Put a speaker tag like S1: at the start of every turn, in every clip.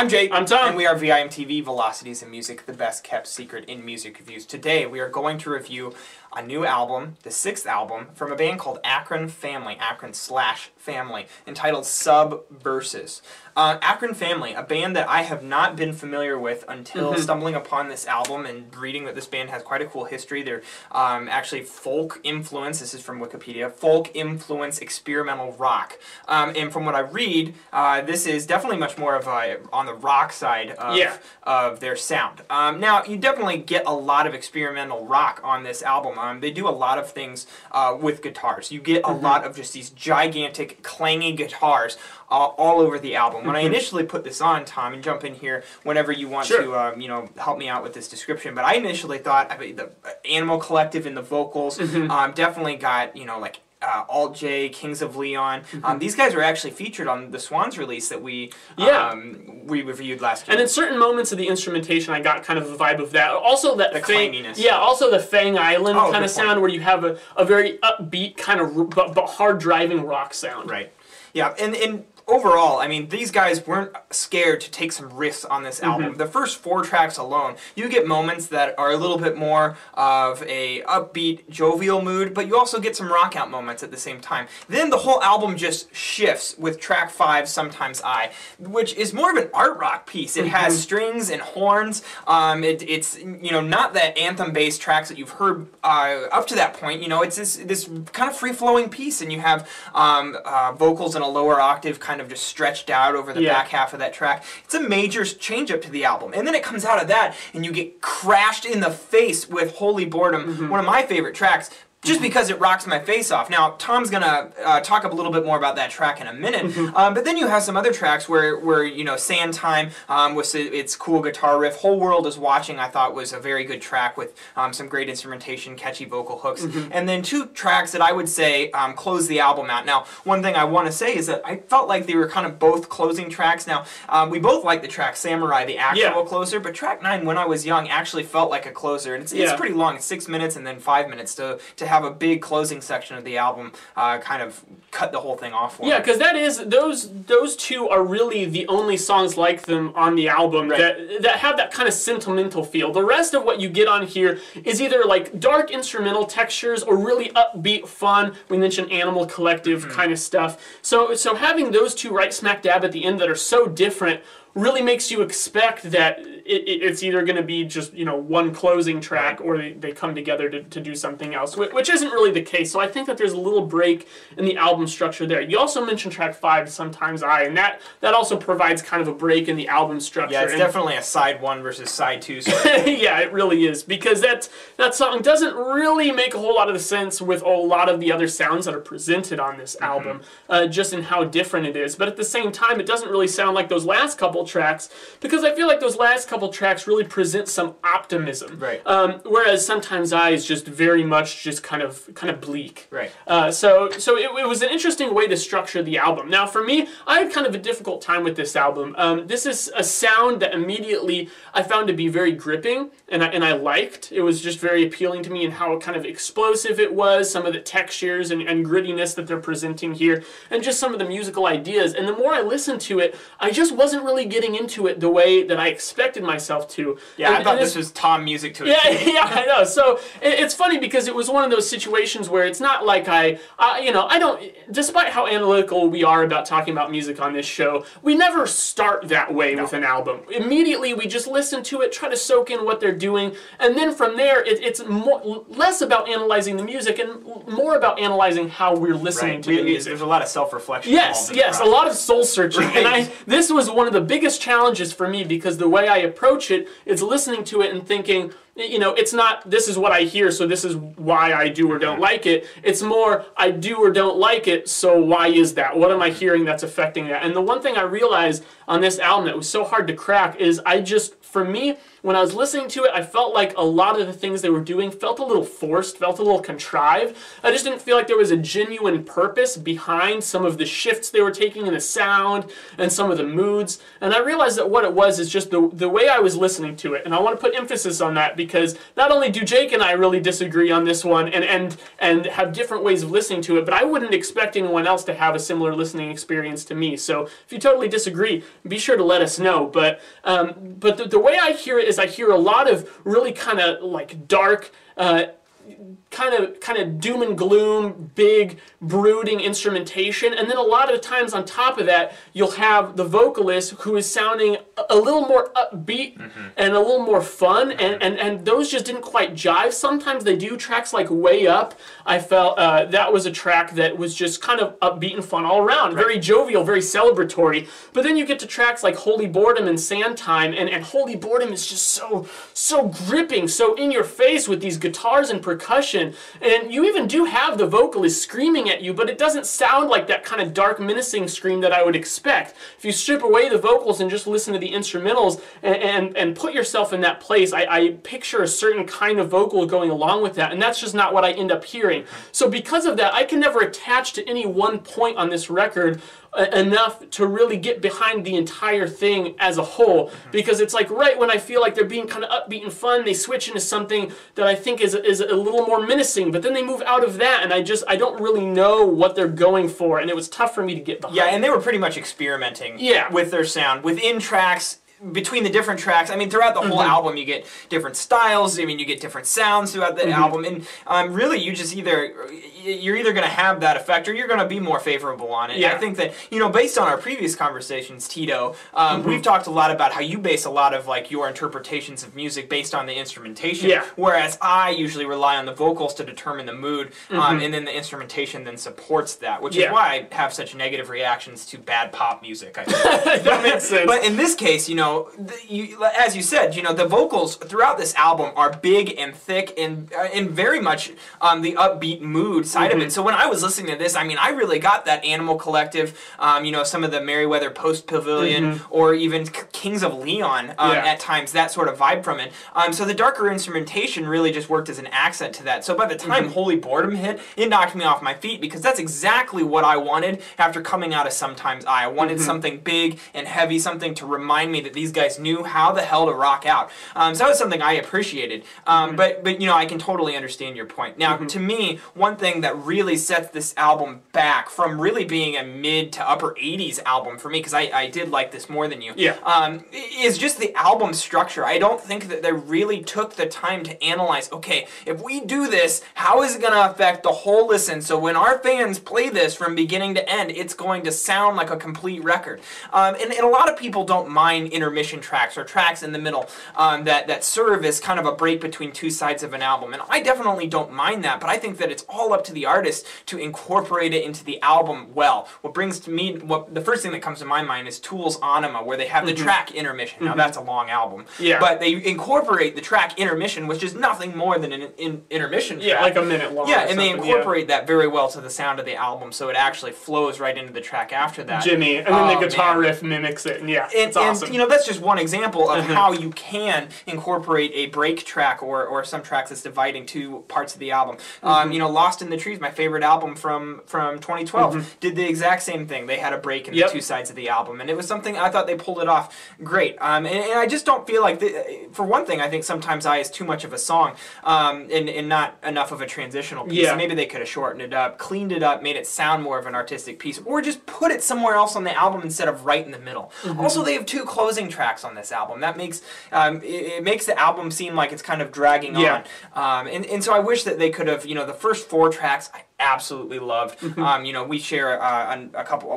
S1: I'm Jay.
S2: I'm Tom.
S1: And we are VIMTV, Velocities in Music, the best kept secret in music reviews. Today we are going to review a new album, the 6th album, from a band called Akron Family, Akron/Family, entitled SubVerses. Akron Family, a band that I have not been familiar with until stumbling upon this album and reading that this band has quite a cool history. They're actually folk influence, this is from Wikipedia, folk influence experimental rock. And from what I read, this is definitely much more of a, on the rock side of their sound. Now, you definitely get a lot of experimental rock on this album. They do a lot of things with guitars. You get a lot of just these gigantic, clanging guitars all over the album. When I initially put this on, Tom, and jump in here whenever you want to, you know, help me out with this description, but I initially thought, I mean, the Animal Collective in the vocals definitely got, you know, like, Alt J, Kings of Leon. These guys were actually featured on the Swans release that we reviewed last year.
S2: And in certain moments of the instrumentation, I got kind of a vibe of that. Also that
S1: the clanginess.
S2: Yeah, also the Fang Island kind of sound where you have a very upbeat kind of but hard driving rock sound.
S1: Right. Yeah, and overall, I mean, these guys weren't scared to take some risks on this album. The first 4 tracks alone, you get moments that are a little bit more of a upbeat, jovial mood, but you also get some rock out moments at the same time. Then the whole album just shifts with track 5, Sometimes I, which is more of an art rock piece. It has strings and horns. It's, you know, not that anthem-based tracks that you've heard up to that point. You know, it's this kind of free-flowing piece, and you have vocals in a lower octave kind of just stretched out over the back half of that track. It's a major change-up to the album. And then it comes out of that, and you get crashed in the face with Holy Boredom, one of my favorite tracks, just because it rocks my face off. Now, Tom's gonna talk a little bit more about that track in a minute, but then you have some other tracks where you know, Sand Time with its cool guitar riff. Whole World Is Watching, I thought, was a very good track with some great instrumentation, catchy vocal hooks. And then 2 tracks that I would say close the album out. Now, one thing I want to say is that I felt like they were kind of both closing tracks. Now, we both like the track Samurai, the actual closer, but track 9, When I Was Young, actually felt like a closer. And it's pretty long. It's 6 minutes and then 5 minutes to have a big closing section of the album kind of cut the whole thing off for me.
S2: Yeah, because that is, those 2 are really the only songs like them on the album that have that kind of sentimental feel. The rest of what you get on here is either like dark instrumental textures or really upbeat fun. We mentioned Animal Collective kind of stuff. So having those 2 right smack dab at the end that are so different really makes you expect that it's either going to be just, you know, one closing track or they come together to do something else, which isn't really the case. So I think that there's a little break in the album structure there. You also mentioned track 5, Sometimes I, and that also provides kind of a break in the album structure.
S1: Yeah, it's definitely a side 1 versus side 2 sort of
S2: yeah, it really is, because that song doesn't really make a whole lot of sense with a lot of the other sounds that are presented on this album, just in how different it is. But at the same time, it doesn't really sound like those last couple tracks, because I feel like those last couple tracks really present some optimism. Right. Whereas Sometimes I is just very much just kind of bleak. Right. So it was an interesting way to structure the album. Now for me, I had kind of a difficult time with this album. This is a sound that immediately I found to be very gripping, and I liked. It was just very appealing to me in how kind of explosive it was, some of the textures and grittiness that they're presenting here, and just some of the musical ideas. And the more I listened to it, I just wasn't really getting into it the way that I expected myself to.
S1: Yeah, I thought this was Tom music to it.
S2: Yeah, I know. So it's funny because it was one of those situations where it's not like you know, I don't, despite how analytical we are about talking about music on this show, we never start that way with an album. Immediately we just listen to it, try to soak in what they're doing, and then from there it's less about analyzing the music and more about analyzing how we're listening to the music.
S1: There's a lot of self-reflection.
S2: Yes, a lot of soul-searching. And this was one of the biggest challenges for me, because the way I approach it is listening to it and thinking, you know, it's not, this is what I hear, so this is why I do or don't like it. It's more, I do or don't like it, so why is that? What am I hearing that's affecting that? And the one thing I realized on this album that was so hard to crack is for me, when I was listening to it, I felt like a lot of the things they were doing felt a little forced, felt a little contrived. I just didn't feel like there was a genuine purpose behind some of the shifts they were taking in the sound and some of the moods. And I realized that what it was is just the way I was listening to it. And I want to put emphasis on that, because not only do Jake and I really disagree on this one and have different ways of listening to it, but I wouldn't expect anyone else to have a similar listening experience to me. So if you totally disagree, be sure to let us know. But the way I hear it is I hear a lot of really kind of like dark, kind of doom and gloom, big, brooding instrumentation, and then a lot of times on top of that, you'll have the vocalist who is sounding a little more upbeat and a little more fun, and those just didn't quite jive. Sometimes they do. Tracks like Way Up, I felt that was a track that was just kind of upbeat and fun all around, very jovial, very celebratory. But then you get to tracks like Holy Boredom and Sand Time, and Holy Boredom is just so gripping, so in your face with these guitars and percussion. And you even do have the vocalist screaming at you, but it doesn't sound like that kind of dark, menacing scream that I would expect. If you strip away the vocals and just listen to the instrumentals and put yourself in that place, I picture a certain kind of vocal going along with that, and that's just not what I end up hearing. So because of that, I can never attach to any one point on this record enough to really get behind the entire thing as a whole, because it's like right when I feel like they're being kind of upbeat and fun, they switch into something that I think is a little more menacing, but then they move out of that, and I don't really know what they're going for, and it was tough for me to get behind.
S1: Yeah, and they were pretty much experimenting with their sound within tracks. Between the different tracks, I mean, throughout the whole album, you get different styles. I mean, you get different sounds throughout the album, and really, you're either going to have that effect or you're going to be more favorable on it. Yeah. I think that, you know, based on our previous conversations, Tito, we've talked a lot about how you base a lot of like your interpretations of music based on the instrumentation, whereas I usually rely on the vocals to determine the mood, and then the instrumentation then supports that, which is why I have such negative reactions to bad pop music. I think.
S2: That makes sense.
S1: But in this case, you know, as you said, you know, the vocals throughout this album are big and thick and very much the upbeat mood side of it. So when I was listening to this, I mean, I really got that Animal Collective, you know, some of the Merriweather Post Pavilion, or even Kings of Leon at times, that sort of vibe from it. So the darker instrumentation really just worked as an accent to that. So by the time Holy Boredom hit, it knocked me off my feet, because that's exactly what I wanted after coming out of Sometimes I wanted something big and heavy, something to remind me that these guys knew how the hell to rock out. So that was something I appreciated. But you know, I can totally understand your point. Now, to me, one thing that really sets this album back from really being a mid to upper 80s album for me, because I did like this more than you, is just the album structure. I don't think that they really took the time to analyze, okay, if we do this, how is it going to affect the whole listen? So when our fans play this from beginning to end, it's going to sound like a complete record. And a lot of people don't mind intermission tracks or tracks in the middle that serve as kind of a break between two sides of an album. And I definitely don't mind that, but I think that it's all up to the artist to incorporate it into the album well. What brings to me, the first thing that comes to my mind is Tool's Anima, where they have the track intermission. Now that's a long album. But they incorporate the track intermission, which is nothing more than an intermission track.
S2: Like a minute long.
S1: Yeah, and they incorporate that very well to the sound of the album, so it actually flows right into the track after that.
S2: Jimmy, and then the guitar riff mimics it, and it's awesome.
S1: And, you know, that's just one example of how you can incorporate a break track or some tracks that's dividing two parts of the album. You know, Lost in the Trees, my favorite album from 2012, did the exact same thing. They had a break in the two sides of the album, and it was something I thought they pulled it off great. And I just don't feel like, for one thing, I think Sometimes I is too much of a song and not enough of a transitional piece. Maybe they could have shortened it up, cleaned it up, made it sound more of an artistic piece, or just put it somewhere else on the album instead of right in the middle. Also, they have two closing tracks on this album. That makes it makes the album seem like it's kind of dragging on. And so I wish that they could have, you know, the first 4 tracks I absolutely loved. You know, we share a couple.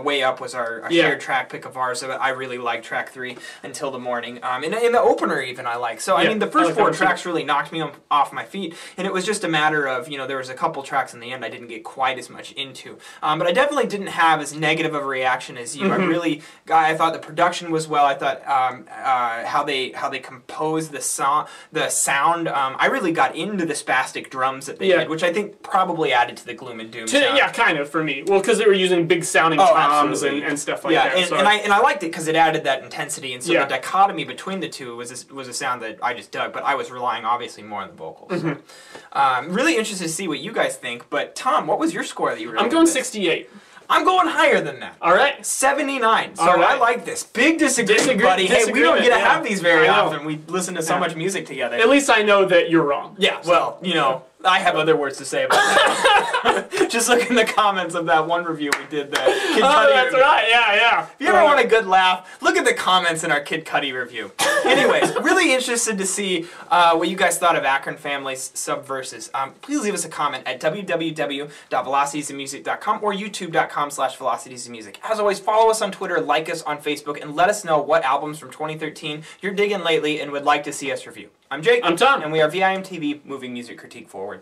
S1: Way Up was our shared track pick of ours. So I really like track 3, Until the Morning. And the opener even I like. So I mean, the first 4 tracks really knocked me off my feet, and it was just a matter of, you know, there was a couple tracks in the end I didn't get quite as much into. But I definitely didn't have as negative of a reaction as you. I thought the production was well. I thought how they composed the sound. I really got into the spastic drums that they did, which I think probably added to the gloom and doom sound.
S2: Yeah, kind of, for me. Well, because they were using big sounding toms and stuff like that.
S1: And I liked it because it added that intensity, and so the dichotomy between the two was a sound that I just dug, but I was relying obviously more on the vocals. So. Really interested to see what you guys think, but Tom, what was your score that you were
S2: I'm going 68.
S1: I'm going higher than that.
S2: All right.
S1: 79. So
S2: All right.
S1: I like this. Big disagreement, buddy. Hey, we don't get to have these very often. We listen to so much music together.
S2: At least I know that you're wrong.
S1: Yeah, well, you know, I have other words to say about that. Just look in the comments of that one review we did. The Kid Cudi
S2: that's
S1: review.
S2: right. Yeah.
S1: If you ever want a good laugh, look at the comments in our Kid Cudi review. Anyways, really interested to see what you guys thought of Akron Family's SubVerses. Please leave us a comment at www.velocitiesandmusic.com or youtube.com/velocitiesandmusic. As always, follow us on Twitter, like us on Facebook, and let us know what albums from 2013 you're digging lately and would like to see us review. I'm Jake.
S2: I'm Tom.
S1: And we are VIMTV, moving music critique forward.